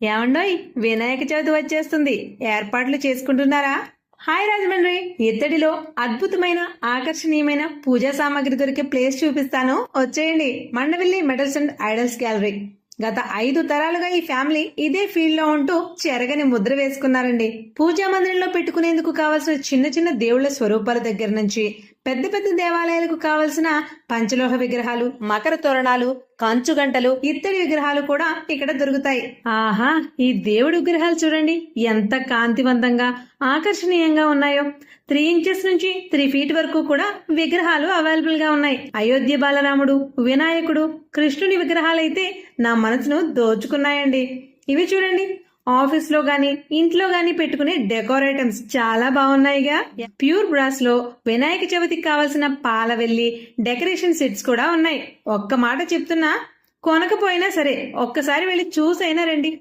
ఏమండోయ్, వినాయక చవితి వచ్చేస్తుంది. ఏర్పాట్లు చేసుకుంటున్నారా? హాయ్ రాజమండ్రి, ఇత్తడిలో అద్భుతమైన ఆకర్షణీయమైన పూజా సామాగ్రి దొరికే ప్లేస్ చూపిస్తాను, వచ్చేయండి. Mandavilli metals and idols gallery. గత 5 తరాలుగా ఈ ఫ్యామిలీ ఇదే ఫీల్డ్ లో ఉంటూ చెరగని ముద్ర వేసుకున్నారండి. పూజా మందిరంలో పెట్టుకునేందుకు కావలసిన చిన్న చిన్న దేవుళ్ల స్వరూపాల దగ్గర నుంచి పెద్ద పెద్ద దేవాలయాలకు కావలసిన పంచలోహ విగ్రహాలు, మకర తోరణాలు, కంచు గంటలు, ఇత్తడి విగ్రహాలు కూడా ఇక్కడ దొరుకుతాయి. ఆహా, ఈ దేవుడి విగ్రహాలు చూడండి ఎంత కాంతివంతంగా ఆకర్షణీయంగా ఉన్నాయో. 3 ఇంచెస్ నుంచి 3 ఫీట్ వరకు కూడా విగ్రహాలు అవైలబుల్ గా ఉన్నాయి. అయోధ్య బాలరాముడు, వినాయకుడు, కృష్ణుని విగ్రహాలైతే నా మనసును దోచుకున్నాయండి. ఇవి చూడండి, ఆఫీస్ లో గాని ఇంట్లో గాని పెట్టుకునే డెకోర్ ఐటమ్స్ చాలా బాగున్నాయిగా. ప్యూర్ బ్రాస్ లో వినాయక చవితికి కావలసిన పాలవెల్లి డెకరేషన్ సెట్స్ కూడా ఉన్నాయి. ఒక్క మాట చెప్తున్నా, కొనకపోయినా సరే ఒక్కసారి వెళ్ళి చూసైనా రండి.